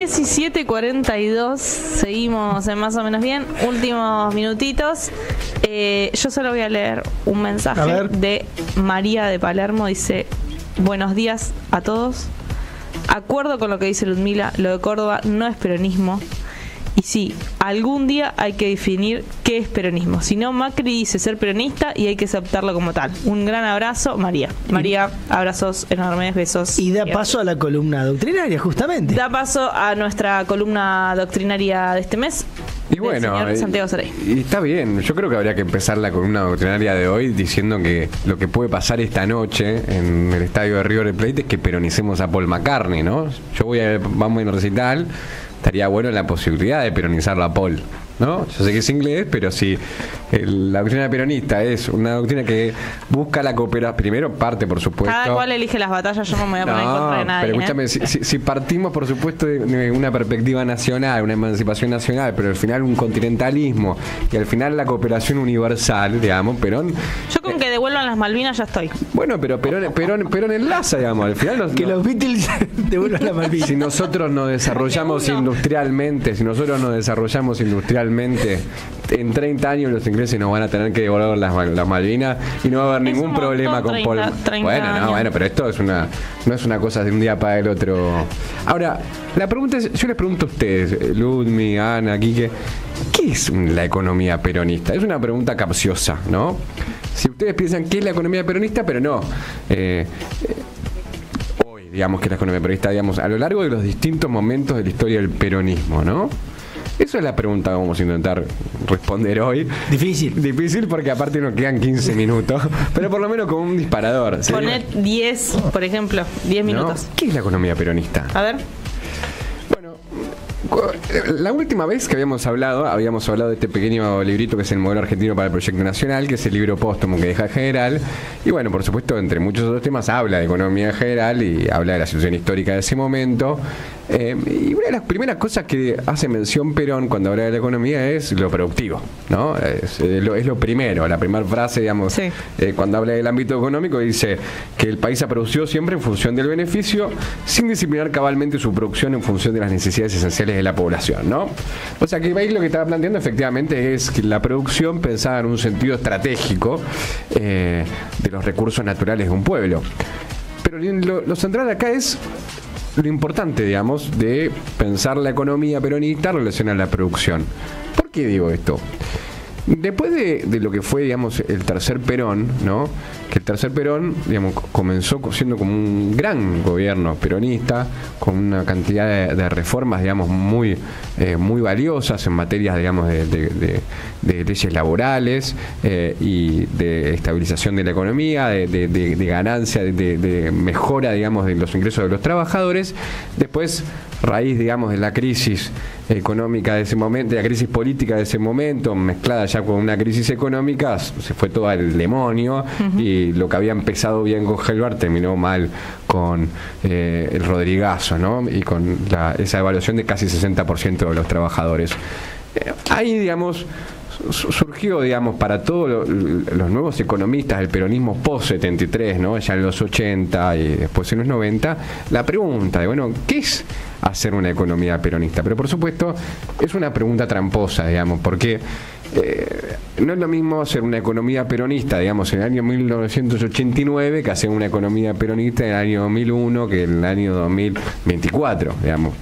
17:42, seguimos en Más o Menos Bien, últimos minutitos. Yo solo voy a leer un mensaje de María de Palermo. Dice: buenos días a todos. Acuerdo con lo que dice Ludmila, lo de Córdoba no es peronismo. Y sí, algún día hay que definir qué es peronismo. Si no, Macri dice ser peronista y hay que aceptarlo como tal. Un gran abrazo, María. María, abrazos enormes, besos. Y da paso a la columna doctrinaria, justamente. Da paso a nuestra columna doctrinaria de este mes. Y bueno, Santiago Saray. Y está bien, yo creo que habría que empezar la columna doctrinaria de hoy diciendo que lo que puede pasar esta noche en el estadio de River Plate es que peronicemos a Paul McCartney, ¿no? Vamos en recital, estaría bueno la posibilidad de peronizarlo a Paul, ¿no? Yo sé que es inglés, pero si la doctrina peronista es una doctrina que busca la cooperación, primero parte, por supuesto. Cada cual elige las batallas, yo no me voy a poner en contra de nadie. Pero escúchame, si partimos, por supuesto, de una perspectiva nacional, una emancipación nacional, pero al final un continentalismo y al final la cooperación universal, digamos, Perón. Yo con que devuelvan las Malvinas ya estoy. Bueno, pero Perón enlaza, digamos, al final. Los Beatles devuelvan las Malvinas. Si nosotros nos desarrollamos industrialmente, en 30 años los ingleses nos van a tener que devolver las Malvinas y no va a haber ningún problema con Paul. Bueno, pero esto no es una cosa de un día para el otro. Ahora, la pregunta es, yo les pregunto a ustedes, Ludmi, Ana, Quique, ¿qué es la economía peronista? Es una pregunta capciosa, ¿no? Si ustedes piensan que es la economía peronista, pero no. Hoy, digamos que es la economía peronista, digamos, a lo largo de los distintos momentos de la historia del peronismo, ¿no? Esa es la pregunta que vamos a intentar responder hoy. Difícil porque aparte nos quedan 15 minutos, pero por lo menos con un disparador. ¿Sí? Poner 10, por ejemplo, 10 minutos. ¿No? ¿Qué es la economía peronista? A ver. Bueno, la última vez que habíamos hablado de este pequeño librito que es el modelo argentino para el proyecto nacional, que es el libro póstumo que deja General. Y bueno, por supuesto, entre muchos otros temas, habla de economía general y habla de la situación histórica de ese momento. Y una de las primeras cosas que hace mención Perón cuando habla de la economía es lo productivo, ¿no? Es lo primero, la primera frase, digamos, sí. Cuando habla del ámbito económico dice que el país ha producido siempre en función del beneficio, sin disciplinar cabalmente su producción en función de las necesidades esenciales de la población, ¿no? O sea que ahí lo que estaba planteando efectivamente es que la producción pensada en un sentido estratégico de los recursos naturales de un pueblo. Pero lo central acá es lo importante, digamos, de pensar la economía peronista relacionada a la producción. ¿Por qué digo esto? Después de lo que fue, digamos, el tercer Perón, ¿no? Que el tercer Perón, digamos, comenzó siendo como un gran gobierno peronista, con una cantidad de reformas, digamos, muy valiosas en materias, digamos, de leyes laborales y de estabilización de la economía, de ganancia, de mejora, digamos, de los ingresos de los trabajadores. Después, raíz, digamos, de la crisis económica de ese momento, de la crisis política de ese momento, mezclada ya con una crisis económica, se fue todo al demonio. Y lo que había empezado bien con Gelbar terminó mal con el Rodrigazo, ¿no? Y con esa evaluación de casi 60% de los trabajadores. Ahí, digamos, surgió, digamos, para todos los nuevos economistas del peronismo post-73, ¿no? Ya en los 80 y después en los 90, la pregunta de, bueno, ¿qué es hacer una economía peronista? Pero por supuesto es una pregunta tramposa, digamos, porque no es lo mismo hacer una economía peronista, digamos, en el año 1989 que hacer una economía peronista en el año 2001 que en el año 2024, digamos.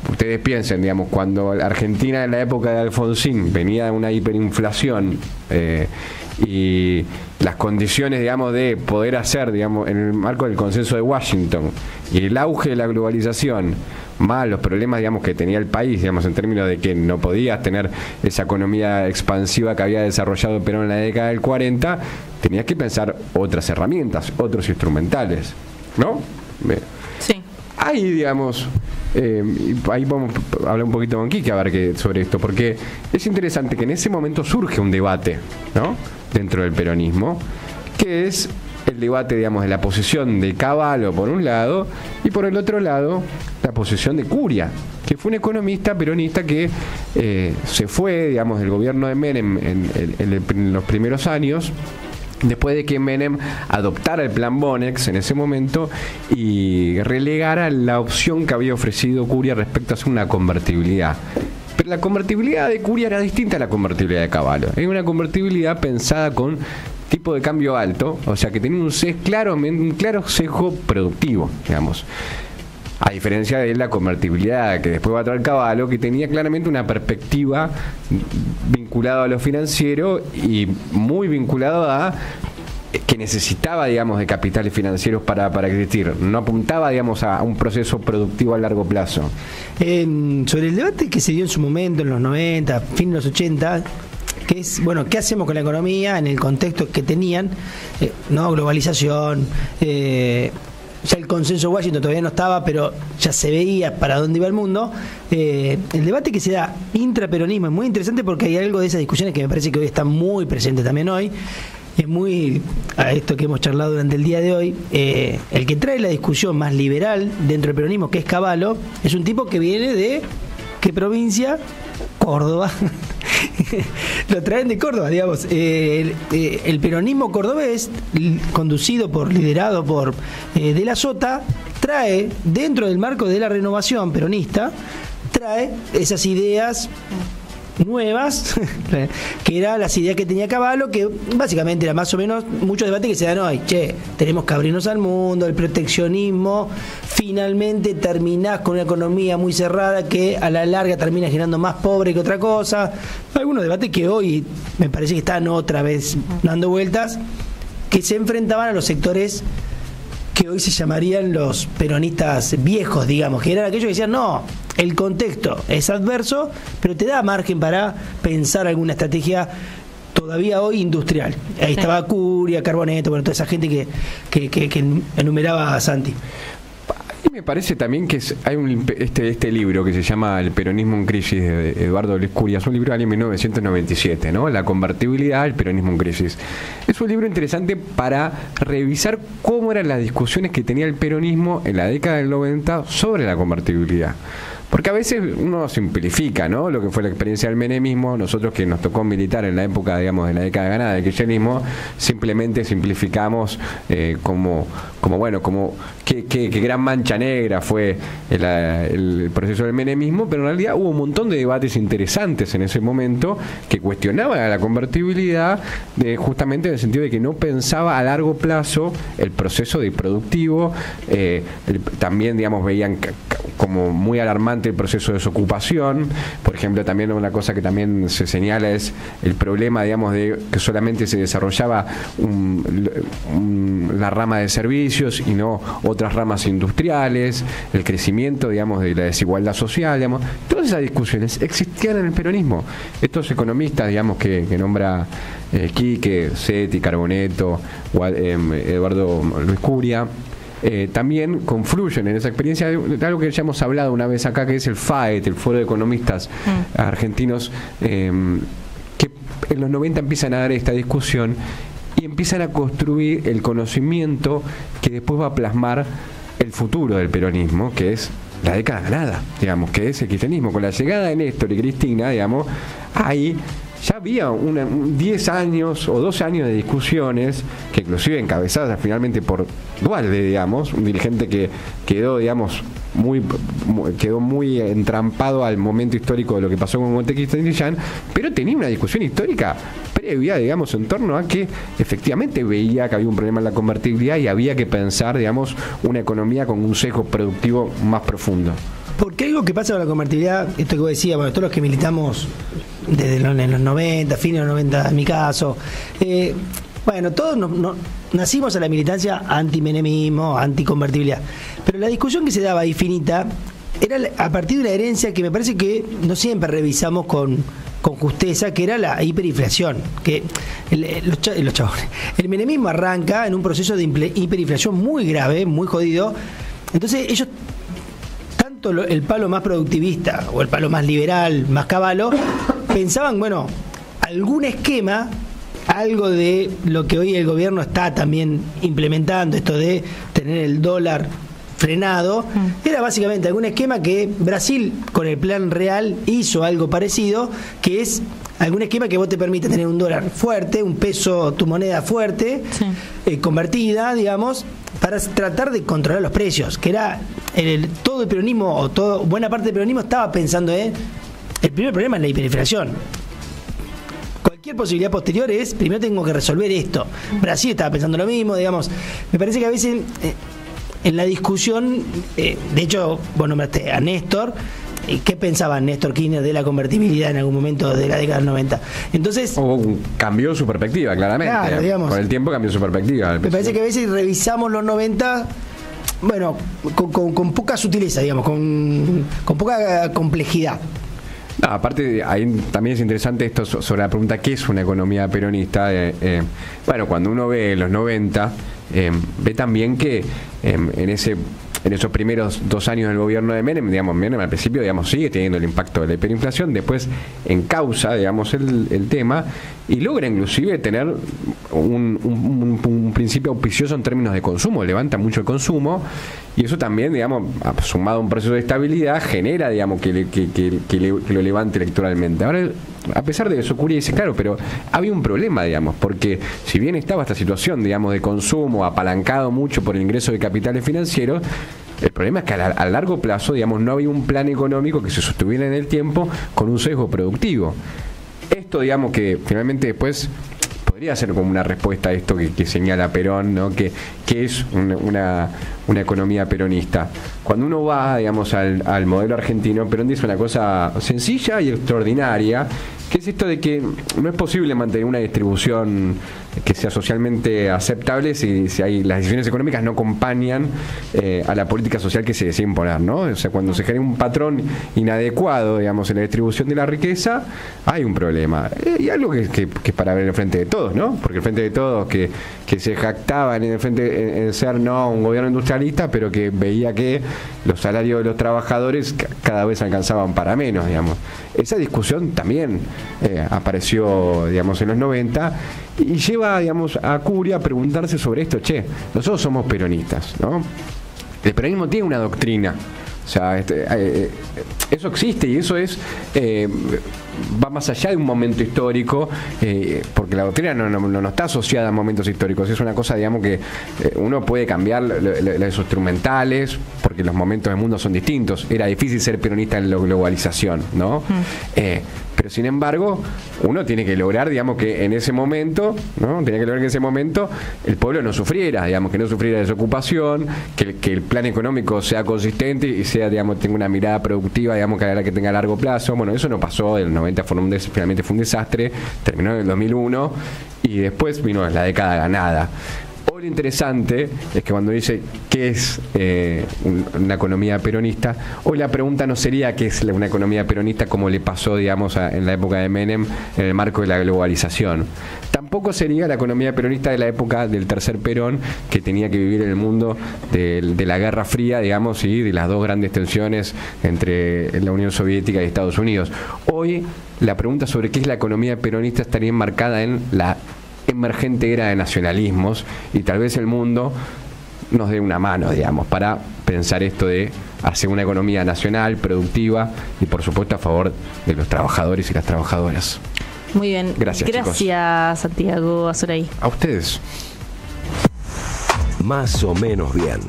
Ustedes piensen, digamos, cuando Argentina en la época de Alfonsín venía de una hiperinflación y las condiciones, digamos, de poder hacer, digamos, en el marco del consenso de Washington y el auge de la globalización, más los problemas, digamos, que tenía el país, digamos, en términos de que no podías tener esa economía expansiva que había desarrollado Perón en la década del 40, tenías que pensar otras herramientas, otros instrumentales, ¿no? Sí. Ahí, digamos, ahí vamos a hablar un poquito con Quique a ver sobre esto, porque es interesante que en ese momento surge un debate, ¿no? Dentro del peronismo, que es el debate, digamos, de la posición de Cavallo por un lado y por el otro lado la posición de Curia, que fue un economista peronista que se fue, digamos, del gobierno de Menem en los primeros años después de que Menem adoptara el plan Bonex en ese momento y relegara la opción que había ofrecido Curia respecto a hacer una convertibilidad. Pero la convertibilidad de Curia era distinta a la convertibilidad de Cavallo. Era una convertibilidad pensada con tipo de cambio alto, o sea que tenía un claro sesgo productivo, digamos. A diferencia de la convertibilidad que después va a traer Cavallo, que tenía claramente una perspectiva vinculada a lo financiero y muy vinculado a que necesitaba, digamos, de capitales financieros para existir. No apuntaba, digamos, a un proceso productivo a largo plazo. Sobre el debate que se dio en su momento, en los 90, fin de los 80, que es, bueno, ¿qué hacemos con la economía en el contexto que tenían? No, globalización, ya el consenso Washington todavía no estaba, pero ya se veía para dónde iba el mundo. El debate que se da intraperonismo es muy interesante porque hay algo de esas discusiones que me parece que hoy está muy presente también hoy. Es muy a esto que hemos charlado durante el día de hoy. El que trae la discusión más liberal dentro del peronismo, que es Cavallo, es un tipo que viene de ¿qué provincia? Córdoba. Lo traen de Córdoba, digamos. El peronismo cordobés, liderado por De la Sota, trae, dentro del marco de la renovación peronista, trae esas ideas nuevas, que eran las ideas que tenía Cavallo, que básicamente era más o menos muchos debates que se dan hoy. Tenemos que abrirnos al mundo, el proteccionismo, finalmente terminás con una economía muy cerrada que a la larga termina generando más pobre que otra cosa. Algunos debates que hoy me parece que están otra vez dando vueltas, que se enfrentaban a los sectores que hoy se llamarían los peronistas viejos, digamos, que eran aquellos que decían, no, el contexto es adverso, pero te da margen para pensar alguna estrategia todavía hoy industrial. Ahí estaba Curia, Carboneto, bueno, toda esa gente que enumeraba a Santi. Y me parece también que hay este libro que se llama El peronismo en crisis, de Eduardo Luis Curia. Es un libro del año 1997, ¿no? La convertibilidad, el peronismo en crisis. Es un libro interesante para revisar cómo eran las discusiones que tenía el peronismo en la década del 90 sobre la convertibilidad. Porque a veces uno simplifica, ¿no?, lo que fue la experiencia del menemismo. Nosotros, que nos tocó militar en la época, digamos, de la década ganada del kirchnerismo, simplemente simplificamos como qué gran mancha negra fue el proceso del menemismo, pero en realidad hubo un montón de debates interesantes en ese momento que cuestionaban a la convertibilidad, justamente en el sentido de que no pensaba a largo plazo el proceso de productivo. También, digamos, veían como muy alarmante el proceso de desocupación. Por ejemplo, también una cosa que también se señala es el problema, digamos, de que solamente se desarrollaba la rama de servicios y no otras ramas industriales, el crecimiento, digamos, de la desigualdad social, digamos. Todas esas discusiones existían en el peronismo. Estos economistas, digamos, que nombra Quique, Seti, Carboneto, Eduardo Luis Curia, también confluyen en esa experiencia de algo que ya hemos hablado una vez acá, que es el FAET, el Foro de Economistas Argentinos, que en los 90 empiezan a dar esta discusión y empiezan a construir el conocimiento que después va a plasmar el futuro del peronismo, que es la década ganada, digamos, que es el kirchnerismo. Con la llegada de Néstor y Cristina, digamos, ahí ya había 10 años o 12 años de discusiones, que inclusive encabezadas finalmente por Duhalde, digamos, un dirigente que quedó, digamos, quedó muy entrampado al momento histórico de lo que pasó con Montecristo y Santillán, pero tenía una discusión histórica previa, digamos, en torno a que efectivamente veía que había un problema en la convertibilidad y había que pensar, digamos, una economía con un sesgo productivo más profundo. Porque algo que pasa con la convertibilidad, esto que vos decías, bueno, todos los que militamos desde en los 90, fines de los 90, en mi caso, bueno, todos nacimos a la militancia anti-menemismo, anti-convertibilidad. Pero la discusión que se daba ahí finita era a partir de una herencia que me parece que no siempre revisamos con justeza, que era la hiperinflación. Que los chabones. El menemismo arranca en un proceso de hiperinflación muy grave, muy jodido. Entonces ellos, tanto el palo más productivista o el palo más liberal, más Cavallo, pensaban, bueno, algún esquema, algo de lo que hoy el gobierno está también implementando, esto de tener el dólar frenado, era básicamente algún esquema que Brasil con el plan real hizo algo parecido, que es algún esquema que vos te permita tener un dólar fuerte, un peso, tu moneda fuerte, convertida, digamos, para tratar de controlar los precios, que era todo el peronismo, o buena parte del peronismo estaba pensando el primer problema es la hiperinflación. Cualquier posibilidad posterior es, primero tengo que resolver esto. Brasil estaba pensando lo mismo, digamos. Me parece que a veces en la discusión, de hecho, vos nombraste a Néstor. ¿Qué pensaba Néstor Kirchner de la convertibilidad en algún momento de la década del 90? Entonces cambió su perspectiva, claramente. Claro, digamos, con el tiempo cambió su perspectiva. Me parece que a veces revisamos los 90, bueno, con poca sutileza, digamos, con poca complejidad. No, aparte, ahí también es interesante esto sobre la pregunta ¿qué es una economía peronista? Bueno, cuando uno ve los 90, ve también que en esos primeros 2 años del gobierno de Menem, digamos, Menem al principio, digamos, sigue teniendo el impacto de la hiperinflación, después encausa, digamos, el tema y logra inclusive tener un principio auspicioso en términos de consumo, levanta mucho el consumo y eso también, digamos, sumado a un proceso de estabilidad, genera, digamos, que lo levante electoralmente. Ahora, a pesar de eso, Curia dice, claro, pero había un problema, digamos, porque si bien estaba esta situación, digamos, de consumo apalancado mucho por el ingreso de capitales financieros, el problema es que a largo plazo, digamos, no había un plan económico que se sostuviera en el tiempo con un sesgo productivo. Esto, digamos, que finalmente después podría ser como una respuesta a esto que señala Perón, ¿no? Que es una economía peronista. Cuando uno va, digamos, al modelo argentino, Perón dice una cosa sencilla y extraordinaria, que es esto de que no es posible mantener una distribución que sea socialmente aceptable si las decisiones económicas no acompañan a la política social que se desea imponer, ¿no? O sea, cuando se genera un patrón inadecuado, digamos, en la distribución de la riqueza, hay un problema. Y algo que es para ver en el Frente de Todos, ¿no? Porque el Frente de Todos que se jactaban en ser no un gobierno industrialista, pero que veía que los salarios de los trabajadores cada vez alcanzaban para menos, digamos. Esa discusión también apareció, digamos, en los 90 y lleva, digamos, a Curia a preguntarse sobre esto. Nosotros somos peronistas, ¿no? El peronismo tiene una doctrina. O sea, eso existe y eso va más allá de un momento histórico, porque la doctrina no está asociada a momentos históricos. Es una cosa, digamos, que uno puede cambiar los instrumentales, porque los momentos del mundo son distintos. Era difícil ser peronista en la globalización, ¿no? Pero sin embargo, uno tiene que lograr, digamos, que en ese momento, ¿no? Tenía que lograr que en ese momento el pueblo no sufriera, digamos, que no sufriera desocupación, que el plan económico sea consistente y sea, digamos, tenga una mirada productiva, digamos, que tenga a largo plazo. Bueno, eso no pasó, el 90 finalmente fue un desastre, terminó en el 2001 y después vino la década ganada. Hoy lo interesante es que cuando dice qué es una economía peronista, hoy la pregunta no sería qué es una economía peronista como le pasó, digamos, en la época de Menem en el marco de la globalización. Tampoco sería la economía peronista de la época del tercer Perón, que tenía que vivir en el mundo de la Guerra Fría, digamos, y de las dos grandes tensiones entre la Unión Soviética y Estados Unidos. Hoy la pregunta sobre qué es la economía peronista estaría enmarcada en la emergente era de nacionalismos y tal vez el mundo nos dé una mano, digamos, para pensar esto de hacer una economía nacional, productiva y por supuesto a favor de los trabajadores y las trabajadoras. Muy bien. Gracias, chicos. Santiago Azoray. A ustedes. Más o menos bien.